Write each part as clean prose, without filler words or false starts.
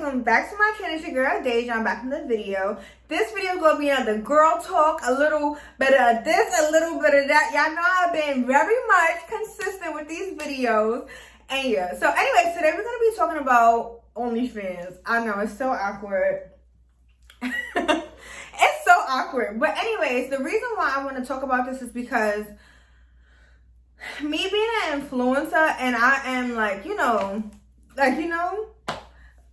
welcome back to my channel. It's your girl Deja. I'm back in the video. This video is going to be another girl talk, a little bit of this, a little bit of that. Y'all know I've been very much consistent with these videos. And yeah, so anyway, today we're going to be talking about OnlyFans. I know, it's so awkward. It's so awkward. But anyways, the reason why I want to talk about this is because me being an influencer, and I am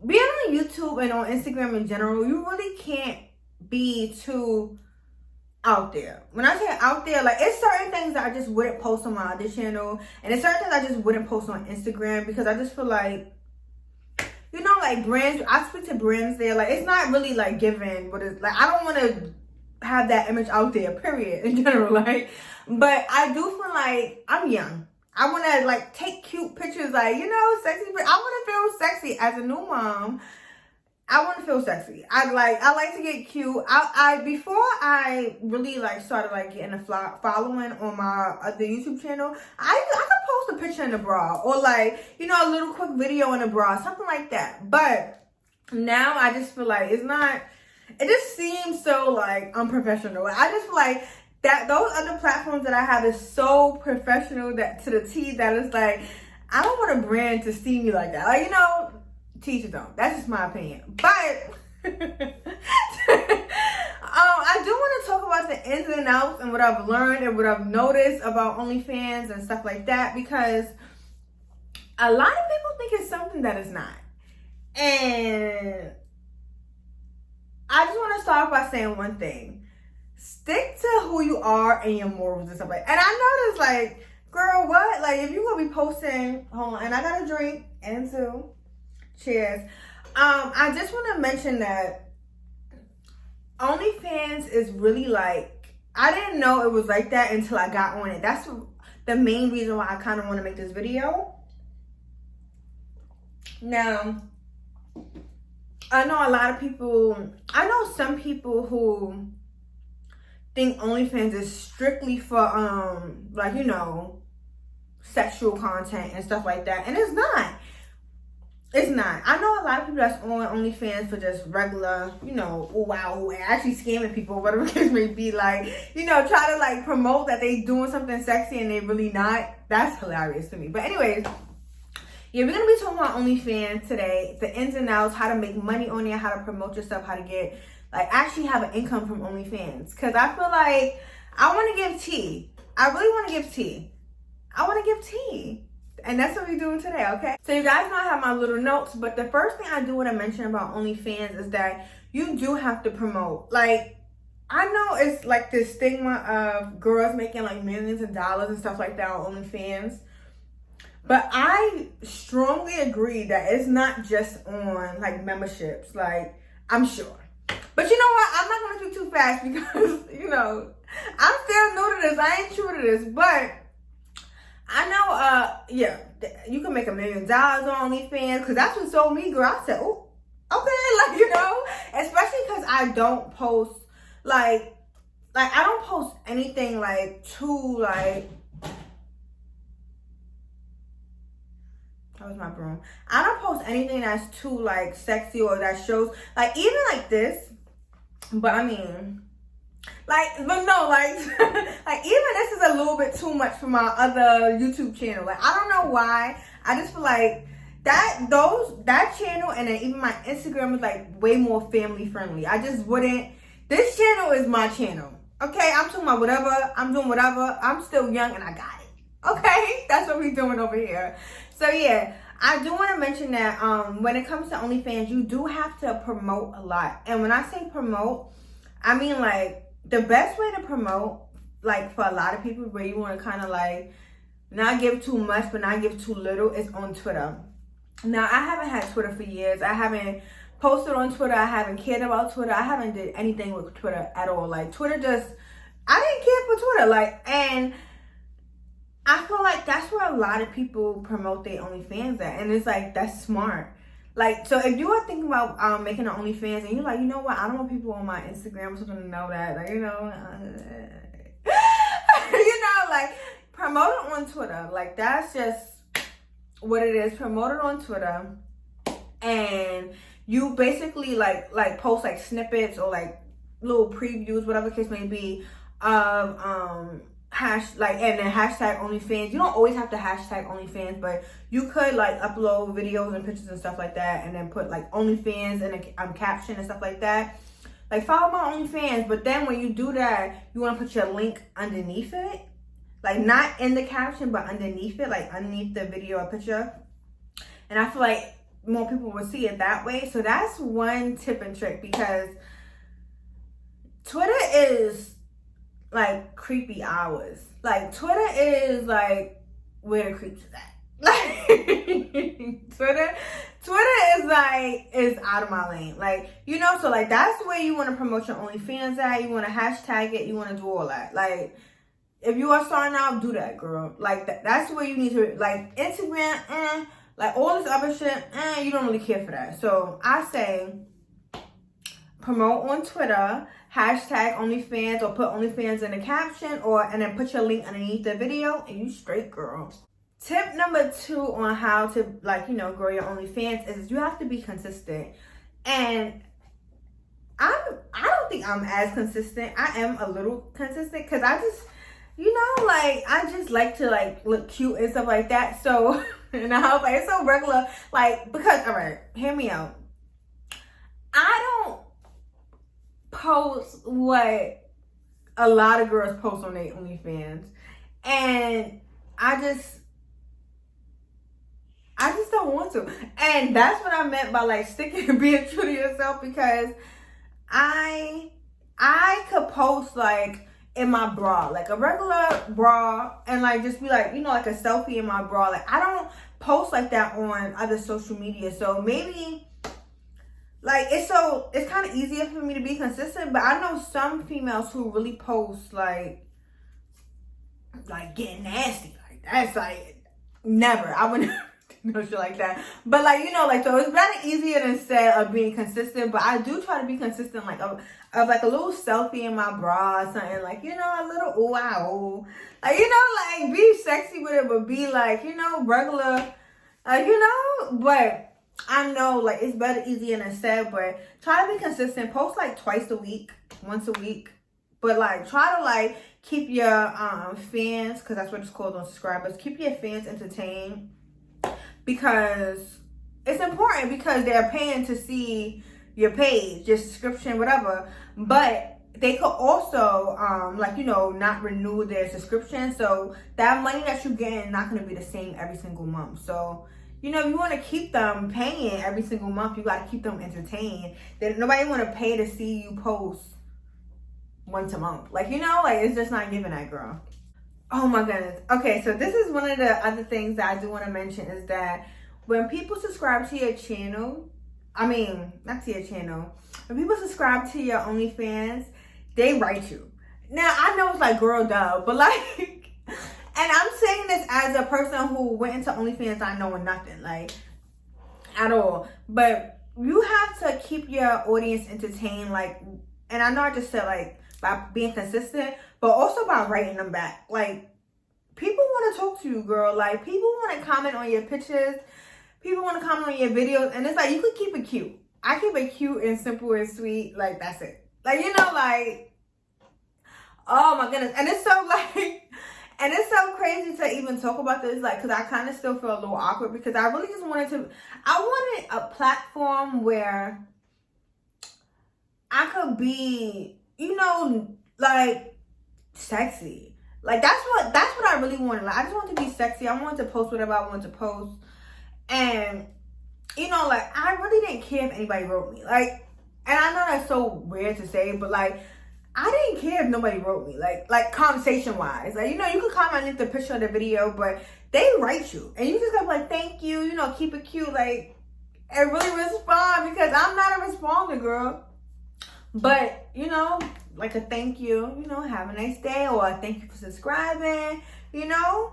being on YouTube and on Instagram in general, you really can't be too out there. When I say out there, like, it's certain things that I just wouldn't post on my other channel, and it's certain things I just wouldn't post on Instagram because I just feel like, like brands, I speak to brands there, like, it's not really like giving what it's like. I don't want to have that image out there, period, in general, like, but I do feel like I'm young. I want to like take cute pictures, like, sexy. I want to feel sexy as a new mom. I want to feel sexy. I like to get cute. Before I really like started like getting a following on my other YouTube channel, I could post a picture in a bra or like, a little quick video in a bra, something like that. But now I just feel like it just seems so like unprofessional. I just feel like that those other platforms that I have is so professional that to the T that it's like, I don't want a brand to see me like that. Like, teachers don't. That's just my opinion. But I do want to talk about the ins and outs and what I've learned and what I've noticed about OnlyFans and stuff like that, because a lot of people think it's something that it's not. And I just want to start by saying one thing. Stick to who you are and your morals and stuff like that. And I noticed, like, girl, what? Like, if you're going to be posting, hold on, and I got a drink and two. Cheers. I just want to mention that OnlyFans is really like, I didn't know it was like that until I got on it. That's the main reason why I kind of want to make this video. Now, I know some people who think OnlyFans is strictly for sexual content and stuff like that, and it's not. It's not. I know a lot of people that's on OnlyFans for just regular, wow, and actually scamming people, whatever the case may be, like, try to like promote that they doing something sexy and they really not. That's hilarious to me. But anyways, yeah, we're gonna be talking about OnlyFans today, the ins and outs, how to make money on there, how to promote yourself, how to get actually have an income from OnlyFans. Because I feel like I want to give tea. I really want to give tea. I want to give tea. And that's what we're doing today, okay? So you guys know I have my little notes, but the first thing I do want to mention about OnlyFans is that you do have to promote. Like, I know it's like this stigma of girls making like millions of dollars and stuff like that on OnlyFans. But I strongly agree that it's not just on like memberships. Like, I'm sure. But you know what? I'm not going to do too fast because, I'm still new to this. I ain't true to this. But I know, you can make $1 million on OnlyFans, because that's what sold me, girl. I said, oh, okay, especially because I don't post, I don't post anything, too, that was my broom. I don't post anything that's too, sexy or that shows, even like this, but I mean, even this is a little bit too much for my other YouTube channel. I don't know why. I just feel like that channel and then even my Instagram is way more family friendly. I just wouldn't. This channel is my channel. Okay, I'm talking about whatever. I'm doing whatever. I'm still young and I got it. Okay, that's what we're doing over here. So yeah, I do want to mention that when it comes to OnlyFans, you do have to promote a lot. And when I say promote, I mean the best way to promote, for a lot of people, where you want to kind of not give too much but not give too little, is on Twitter. Now, I haven't had Twitter for years. I haven't posted on Twitter. I haven't cared about Twitter. I haven't did anything with Twitter at all. Twitter I didn't care for Twitter. And I feel like that's where a lot of people promote their OnlyFans at. And it's that's smart. So if you are thinking about making an OnlyFans and you're like, you know what, I don't want people on my Instagram or something to know that, promote it on Twitter. That's just what it is. Promote it on Twitter and you basically like post like snippets or like little previews, whatever the case may be, of and then hashtag OnlyFans. You don't always have to hashtag OnlyFans, but you could like upload videos and pictures and stuff like that, and then put like OnlyFans and a caption and stuff like that. Like, follow my OnlyFans, but then when you do that, you want to put your link underneath it. Like, not in the caption, but underneath it, like underneath the video or picture. And I feel like more people will see it that way. So that's one tip and trick, because Twitter is like creepy hours. Like, Twitter is like where the creeps is at. Like, Twitter is out of my lane. Like, you know, so like that's where you want to promote your OnlyFans at. You want to hashtag it. You want to do all that. Like, if you are starting out, do that, girl. Like, that's where you need to, like, Instagram, like all this other shit, you don't really care for that. So I say promote on Twitter, hashtag OnlyFans, or put OnlyFans in the caption, and then put your link underneath the video, and you straight, girl. Tip number 2 on how to, like, you know, grow your OnlyFans is you have to be consistent. And I don't think I'm as consistent. I am a little consistent because I just, you know, like, I just like to, like, look cute and stuff like that. So, and I was like, it's so regular. Like, because, all right, hear me out. I don't post what a lot of girls post on their OnlyFans. And I just don't want to. And that's what I meant by like sticking and being true to yourself, because I could post like in my bra, like a regular bra, and like just be like, you know, like a selfie in my bra. Like, I don't post like that on other social media. So maybe like it's kind of easier for me to be consistent, but I know some females who really post like getting nasty. Like, that's like never. I would never do no shit like that. But like, you know, like, so it's better easier than said of being consistent. But I do try to be consistent, like of like a little selfie in my bra or something, like, you know, a little ooh wow, like, you know, like be sexy with it, but be like, you know, regular, like, you know. But I know, like, it's better easier than said, but try to be consistent. Post like twice a week, once a week. But like, try to like keep your fans, because that's what it's called on subscribers, keep your fans entertained, because it's important, because they're paying to see your page, your subscription, whatever. But they could also like, you know, not renew their subscription. So that money that you get is not going to be the same every single month. So, you know, if you want to keep them paying every single month, you got to keep them entertained. Nobody want to pay to see you post once a month. Like, you know, like, it's just not giving that, girl. Oh my goodness. Okay, so this is one of the other things that I do want to mention, is that when people subscribe to your channel, not to your channel, when people subscribe to your OnlyFans, they write you. Now, I know it's like, girl, duh, but like, and I'm saying this as a person who went into OnlyFans not knowing nothing, like, at all. But you have to keep your audience entertained, like, and I know I just said, like, by being consistent, but also by writing them back. Like, people want to talk to you, girl. Like, people want to comment on your pictures. People want to comment on your videos. And it's like, you could keep it cute. I keep it cute and simple and sweet. Like, that's it. Like, you know, like, oh my goodness. And it's so like, and it's so crazy to even talk about this, like, because I kind of still feel a little awkward, because I really just wanted a platform where I could be, you know, like, sexy. Like, that's what I really wanted. Like, I just wanted to be sexy. I wanted to post whatever I wanted to post. And, you know, like, I really didn't care if anybody wrote me. Like, and I know that's so weird to say, but like, I didn't care if nobody wrote me. Like conversation wise. Like, you know, you could comment on the picture of the video, but they write you. And you just gotta be like, thank you, you know, keep it cute, like, and really respond, because I'm not a responder, girl. But, you know, like a thank you, you know, have a nice day, or a thank you for subscribing, you know.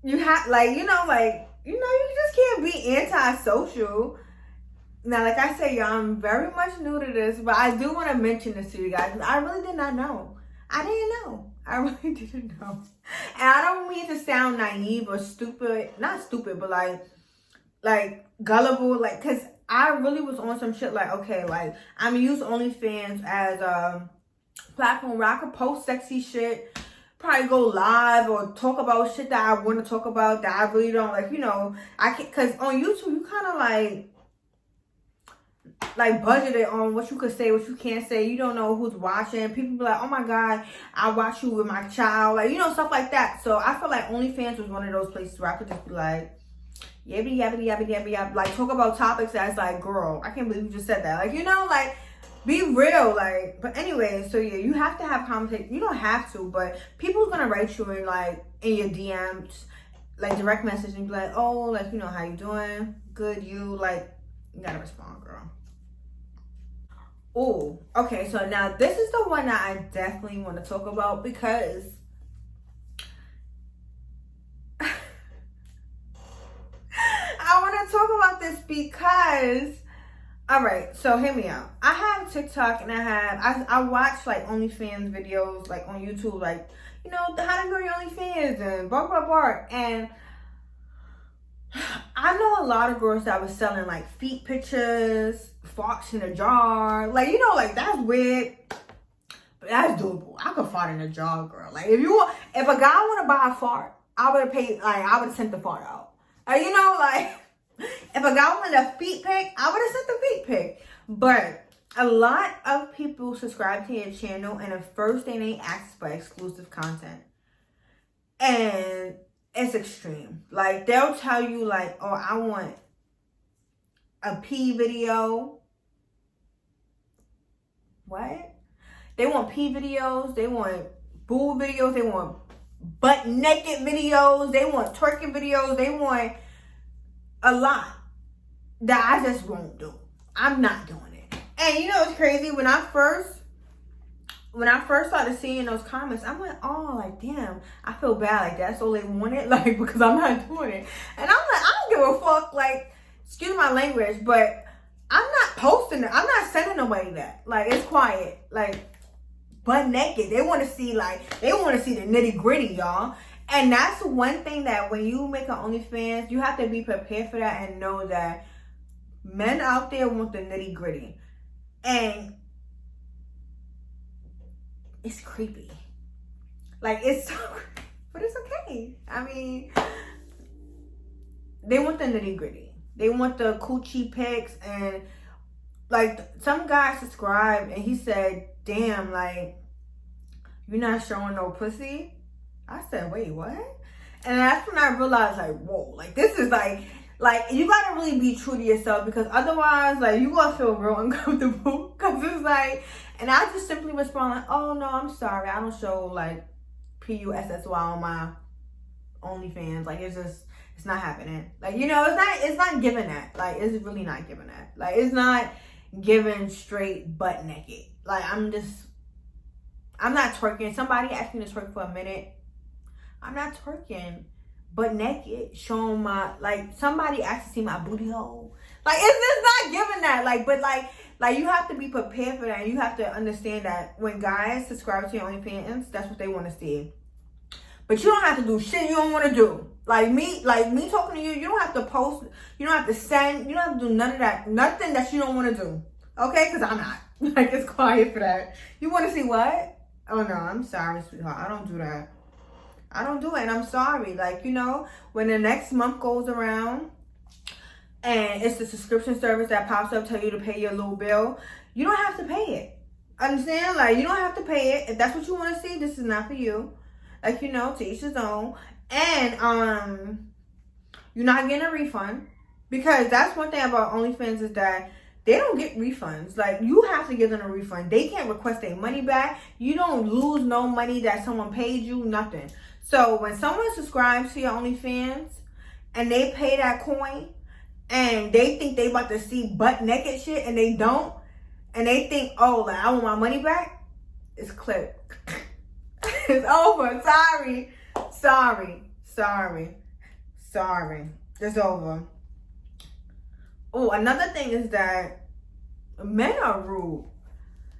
You have, like, you know, you just can't be anti-social. Now, like I say, y'all, I'm very much new to this, but I do want to mention this to you guys. I really did not know. I didn't know. I really didn't know. And I don't mean to sound naive or stupid. Not stupid, but like gullible. Like, because I really was on some shit like, okay, like, I'm gonna use OnlyFans as a platform where I could post sexy shit, probably go live or talk about shit that I want to talk about that I really don't like, I can't, because on YouTube, you kind of like budgeted on what you could say, what you can't say. You don't know who's watching. People be like, oh my God, I watch you with my child. Like, stuff like that. So I feel like OnlyFans was one of those places where I could just be like, yabba yabba yabba yabba yabba, like talk about topics that's like, girl, I can't believe you just said that. Like, like be real. Like, but anyway, so yeah, you have to have conversation. You don't have to, but people's gonna write you in your DMs, like direct message, and be like, oh, like, how you doing? Good, you, like, you gotta respond, girl. Oh, okay, so now this is the one that I definitely want to talk about because I want to talk about this because, all right, so hear me out. I have TikTok and I watch like OnlyFans videos like on YouTube, like, how to grow your OnlyFans and blah, blah, blah. And I know a lot of girls that was selling like feet pictures, farts in a jar. Like, like that's weird. But that's doable. I could fart in a jar, girl. Like, if a guy want to buy a fart, I would have paid, like, I would have sent the fart out. Like, like, if a guy wanted a feet pic, I would have sent the feet pic. But a lot of people subscribe to your channel, and the first thing they ask is for exclusive content. And it's extreme. Like, they'll tell you, like, oh, I want a pee video. What? They want pee videos. They want boob videos. They want butt naked videos. They want twerking videos. They want a lot that I just won't do. I'm not doing it. And it's crazy. When I first started seeing those comments, I went, oh, like, damn, I feel bad. Like, that's all they wanted, like, because I'm not doing it. And I'm like, I don't give a fuck. Like, excuse my language, but I'm not posting it. I'm not sending nobody that. Like, it's quiet. Like, butt naked. They want to see, the nitty gritty, y'all. And that's one thing that when you make an OnlyFans, you have to be prepared for that and know that men out there want the nitty gritty. And it's creepy. Like, it's so creepy, but it's okay. I mean, they want the nitty gritty. They want the coochie pics, and like some guy subscribed and he said, damn, like, you're not showing no pussy? I said, wait, what? And that's when I realized, like, whoa, like, this is like you gotta really be true to yourself, because otherwise, like, you gonna feel real uncomfortable. Because it's like, and I just simply respond like, oh no, I'm sorry, I don't show like PUSSY on my OnlyFans. Like, it's not happening. Like, it's not giving that. Like, it's really not giving that. Like, it's not giving straight butt naked. Like, I'm not twerking. Somebody asked me to twerk for a minute. I'm not twerking butt naked, showing my, like, somebody asked to see my booty hole. Like, it's just not giving that. Like, but like, you have to be prepared for that. And you have to understand that when guys subscribe to your OnlyFans, that's what they want to see. But you don't have to do shit you don't want to do. Like me talking to you, you don't have to post, you don't have to send, you don't have to do none of that. Nothing that you don't want to do. Okay? Because I'm not. Like, it's quiet for that. You want to see what? Oh, no, I'm sorry, sweetheart. I don't do that. I don't do it, and I'm sorry. Like, when the next month goes around and it's the subscription service that pops up, tell you to pay your little bill, you don't have to pay it. Understand? Like, you don't have to pay it. If that's what you want to see, this is not for you. Like, to each his own. And you're not getting a refund, because that's one thing about OnlyFans is that they don't get refunds. Like, you have to give them a refund. They can't request their money back. You don't lose no money that someone paid you, nothing. So when someone subscribes to your OnlyFans and they pay that coin and they think they about to see butt naked shit and they don't, and they think, oh, like, I want my money back, it's clipped. It's over. Sorry. It's over. Oh, another thing is that men are rude.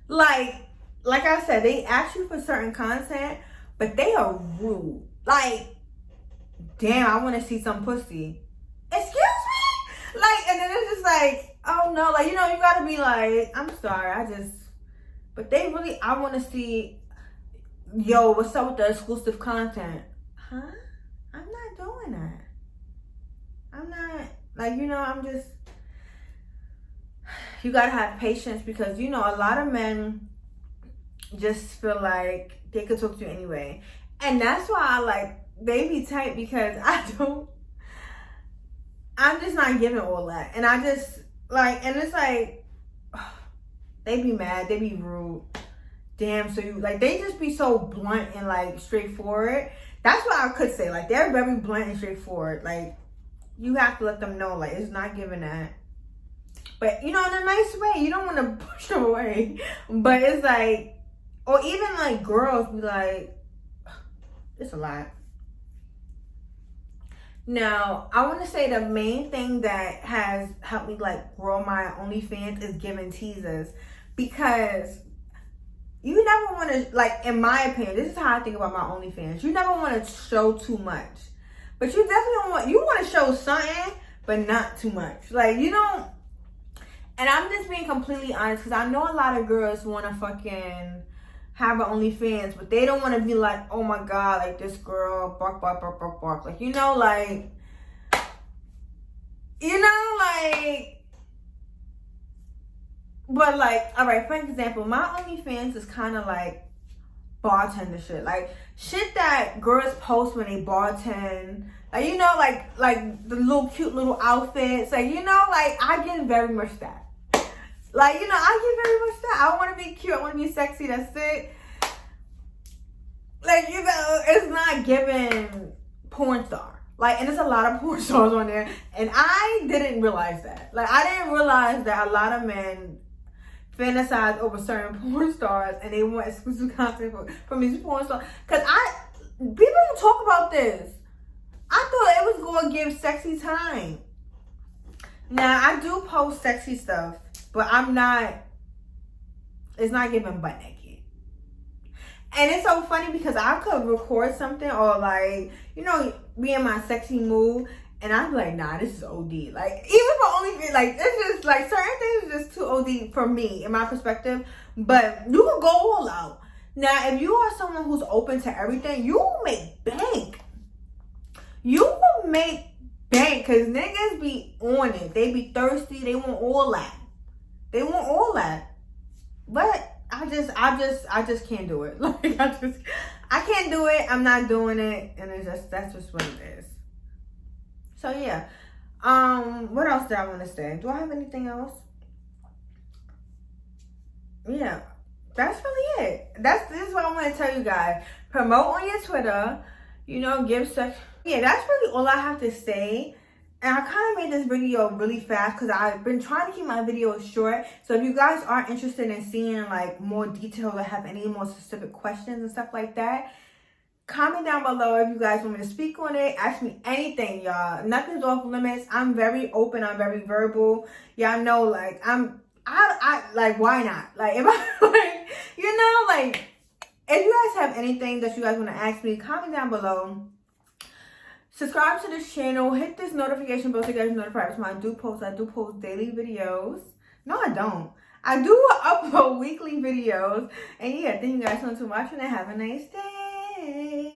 Like I said, they ask you for certain content, but they are rude. Like, damn, I want to see some pussy. Excuse me? Like, and then it's just like, oh, know. Like, you know, you gotta be like, I'm sorry, but they really, I want to see, yo, what's up with the exclusive content? Huh? I'm not doing that. I'm not, like, you know, you gotta have patience because, you know, a lot of men just feel like they could talk to you anyway. And that's why I like, they be tight because I'm just not giving all that. And I just, like, and it's like, they be mad, they be rude. Damn, so you, like, they just be so blunt and, like, straightforward. That's what I could say. Like, they're very blunt and straightforward. Like, you have to let them know, like, it's not giving that. But, you know, in a nice way. You don't want to push them away. But it's like, or even, like, girls be like, it's a lot. Now, I want to say the main thing that has helped me, like, grow my OnlyFans is giving teasers. Because you never want to, like, in my opinion, this is how I think about my OnlyFans. You never want to show too much. But you definitely want to show something, but not too much. Like, you don't, and I'm just being completely honest because I know a lot of girls want to fucking have an OnlyFans, but they don't want to be like, oh my God, like this girl, bark, bark, bark, bark, bark. Like, you know, like, but like, all right, for example, my OnlyFans is kind of like bartender shit. Like, shit that girls post when they bartend. Like, you know, like the little cute little outfits. Like, you know, like, I get very much that. Like, you know, I get very much that. I want to be cute. I want to be sexy. That's it. Like, you know, it's not giving porn star. Like, and there's a lot of porn stars on there. And I didn't realize that. Like, I didn't realize that a lot of men fantasize over certain porn stars and they want exclusive content from these porn stars. Because people don't talk about this. I thought it was going to give sexy time. Now, I do post sexy stuff, but it's not giving butt naked. And it's so funny because I could record something or, like, you know, be in my sexy mood and I'd be like, nah, this is OD. Like, even for OnlyFans, like, it's just, like, certain things are just too OD for me, in my perspective. But you can go all out. Now, if you are someone who's open to everything, you will make bank. You will make bank because niggas be on it. They be thirsty. They want all that. They want all that. But I just can't do it. Like, I can't do it. I'm not doing it. And that's just what it is. So yeah. What else did I want to say? Do I have anything else? Yeah. That's really it. This is what I want to tell you guys. Promote on your Twitter. You know, give sex. Yeah, that's really all I have to say. And I kind of made this video really fast because I've been trying to keep my videos short. So if you guys are interested in seeing, like, more details or have any more specific questions and stuff like that, comment down below if you guys want me to speak on it. Ask me anything, y'all. Nothing's off limits. I'm very open. I'm very verbal. Y'all know, like, I like, why not? Like, if I, like, you know, like, if you guys have anything that you guys want to ask me, comment down below. Subscribe to this channel. Hit this notification bell so you guys are notified when I do post daily videos. No, I don't. I do upload weekly videos. And yeah, thank you guys so much for watching and have a nice day.